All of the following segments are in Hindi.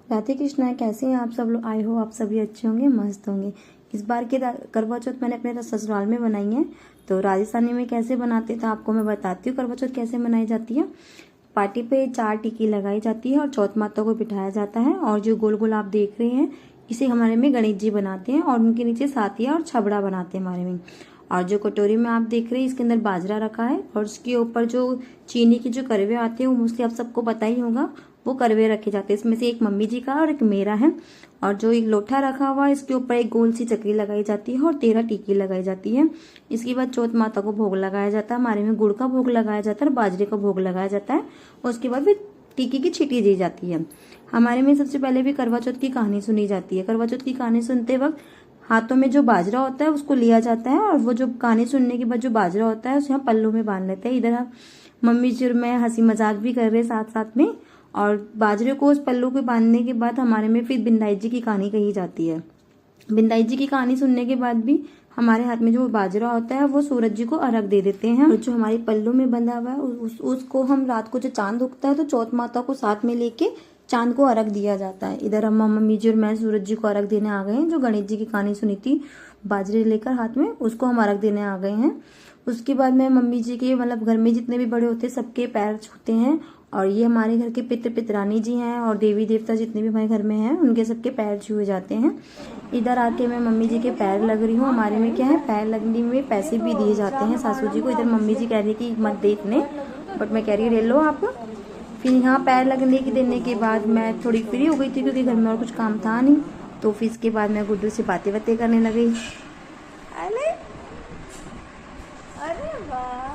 राधे कृष्णा, कैसे हैं आप सब लोग। आई हो आप सभी अच्छे होंगे, मस्त होंगे। इस बार की करवा चौथ मैंने अपने ससुराल में बनाई है। तो राजस्थानी में कैसे बनाते थे आपको मैं बताती हूँ। करवा चौथ कैसे मनाई जाती है। पार्टी पे 4 टिक्की लगाई जाती है और चौथ माता को बिठाया जाता है। और जो गोल गोल आप देख रहे हैं इसे हमारे में गणेश जी बनाते हैं और उनके नीचे सातिया और छबड़ा बनाते हैं हमारे में। और जो कटोरी में आप देख रहे हैं इसके अंदर बाजरा रखा है और उसके ऊपर जो चीनी के जो करवे आते हैं वो मोस्टली आप सबको पता ही होगा, वो करवे रखे जाते हैं। इसमें से एक मम्मी जी का और एक मेरा है। और जो एक लोटा रखा हुआ है इसके ऊपर एक गोल सी चक्री लगाई जाती है और 13 टिक्की लगाई जाती है। इसके बाद चौथ माता को भोग लगाया जाता है। हमारे में गुड़ का भोग लगाया जाता है और बाजरे का भोग लगाया जाता है। उसके बाद फिर टिक्की की छीटी दी जाती है। हमारे में सबसे पहले भी करवा चौथ की कहानी सुनी जाती है। करवा चौथ की कहानी सुनते वक्त हाथों में जो बाजरा होता है उसको लिया जाता है और वो जो कहानी सुनने के बाद जो बाजरा होता है उसे हम पल्लू में बांध लेते हैं। इधर हम मम्मी जी और मैं हंसी मजाक भी कर रहे हैं साथ साथ में। और बाजरे को उस पल्लू के बांधने के बाद हमारे में फिर बिंदाई जी की कहानी कही जाती है। बिंदाई जी की कहानी सुनने के बाद भी हमारे हाथ में जो बाजरा होता है वो सूरज जी को अर्घ दे देते हैं। और जो हमारी पल्लू में बंधा हुआ है उसको हम रात को जो चांद उगता है तो चौथ माता को साथ में लेके चांद को अर्घ दिया जाता है। इधर हम मम्मी जी और मैं सूरज जी को अर्घ देने आ गए हैं। जो गणेश जी की कहानी सुनी थी बाजरे लेकर हाथ में उसको हम अर्घ देने आ गए हैं। उसके बाद में मम्मी जी के मतलब घर में जितने भी बड़े होते हैं सबके पैर छूते हैं। और ये हमारे घर के पितृ पितरानी जी हैं और देवी देवता जितने भी हमारे घर में हैं उनके सबके पैर छुए जाते हैं। इधर आके मैं मम्मी जी के पैर लग रही हूँ। हमारे में क्या है, पैर लगने में पैसे भी दिए जाते हैं सासू जी को। इधर मम्मी जी कह रही कि मत दे इतने, बट मैं कह रही ले लो आप। फिर यहाँ पैर लगने के देने के बाद मैं थोड़ी फ्री हो गई थी क्योंकि घर में और कुछ काम था नहीं। तो फिर इसके बाद मैं गुड्डू से बातें बातें करने लगी। अरे अरे वाह,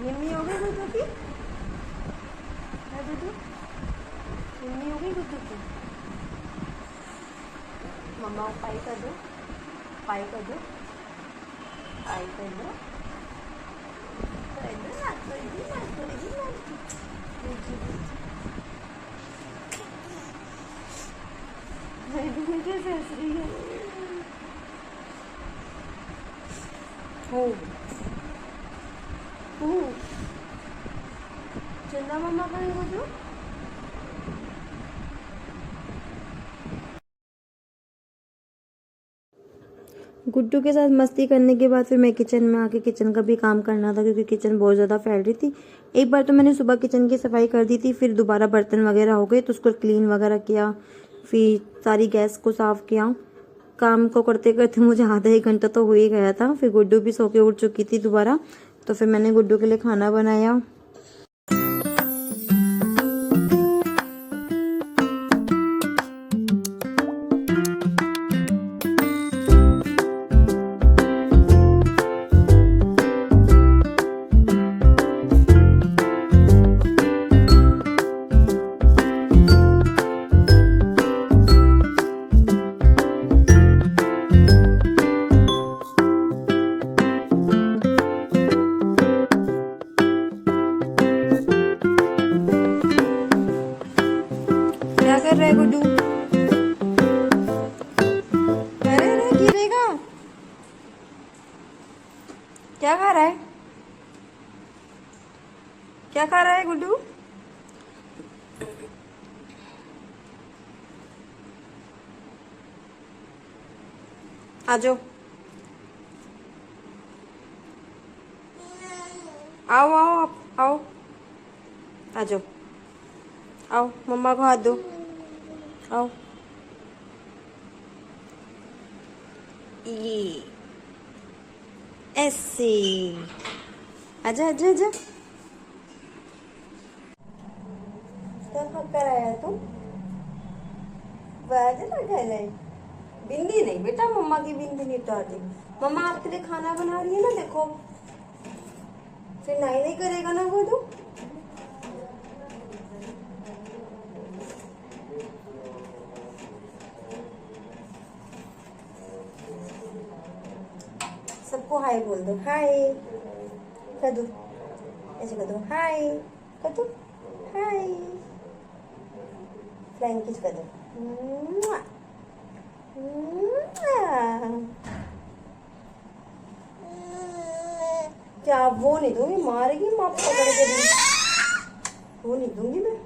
यम्मी हो गई गुड्डू की। गुड्डू यम्मी हो गई गुड्डू की। मम्मा पाई कर दो, पाई कर दो, पाई कर दो, कर दो ना, कर दो ना, कर दो ना। मुझे हंस रही है। हो चंदा मम्मा कहीं गुड्डू। गुड्डू के साथ मस्ती करने के बाद फिर मैं किचन में आके किचन का भी काम करना था क्योंकि किचन बहुत ज़्यादा फैल रही थी। एक बार तो मैंने सुबह किचन की सफाई कर दी थी, फिर दोबारा बर्तन वगैरह हो गए तो उसको क्लीन वगैरह किया, फिर सारी गैस को साफ किया। काम को करते करते मुझे आधा 1 घंटा तो हो ही गया था। फिर गुड्डू भी सो के उठ चुकी थी दोबारा, तो फिर मैंने गुड्डू के लिए खाना बनाया। क्या कर रहा है गुड्डू? अरे अरे गिरेगा। क्या खा रहा है? क्या खा रहा है गुड्डू? आ जाओ, आओ आओ आप आओ, आ जाओ, आओ मम्मा को हाथ दो, आओ। ये ऐसे आजा आजा आजा। क्या खा कर आया तुम? बाजरा खा रहा है। बिंदी नहीं बेटा, मम्मा की बिंदी नहीं उतारती। मम्मा आपके लिए खाना बना रही है ना, देखो। फिर नहीं करेगा ना वो तो। सबको हाय बोल दो, हाय कर दो, ऐसे कर दो, हाय कर दो, हाय फ्लाइंग किस कर दो। क्या वो नहीं दूंगी, मारेगी माँ पकड़ के भी, वो नहीं दूंगी मैं।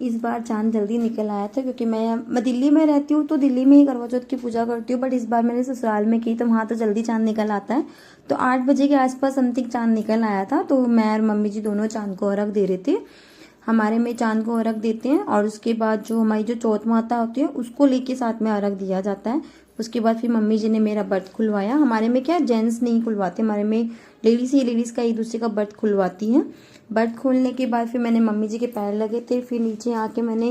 इस बार चांद जल्दी निकल आया था क्योंकि मैं दिल्ली में रहती हूँ तो दिल्ली में ही करवा चौथ की पूजा करती हूँ, बट इस बार मैंने ससुराल में की तो वहाँ तो जल्दी चांद निकल आता है। तो 8 बजे के आसपास समथिंग चांद निकल आया था, तो मैं और मम्मी जी दोनों चांद को अर्घ दे रहे थे। हमारे में चांद को अर्घ देते हैं और उसके बाद जो हमारी जो चौथ माता होती है उसको लेके साथ में अर्घ दिया जाता है। उसके बाद फिर मम्मी जी ने मेरा बर्थ खुलवाया। हमारे में क्या जेंट्स नहीं खुलवाते, हमारे में लेडीज का एक दूसरे का बर्थ खुलवाती हैं। बर्थ खोलने के बाद फिर मैंने मम्मी जी के पैर लगे थे, फिर नीचे आके मैंने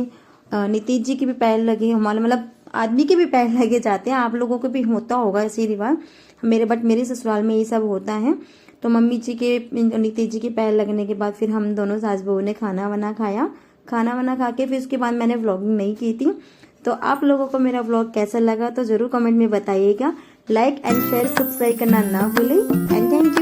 नीतीश जी के भी पैर लगे, हमारे मतलब आदमी के भी पैर लगे जाते हैं, आप लोगों को भी होता होगा ऐसे रिवाज, मेरे ससुराल में ये सब होता है। तो मम्मी जी के नीतीश जी के पैर लगने के बाद फिर हम दोनों सास बहू ने खाना वाना खाया। खाना वाना खा के फिर उसके बाद मैंने व्लॉगिंग नहीं की थी। तो आप लोगों को मेरा व्लॉग कैसा लगा तो जरूर कमेंट में बताइएगा। लाइक एंड शेयर सब्सक्राइब करना ना भूलें एंड थैंक यू।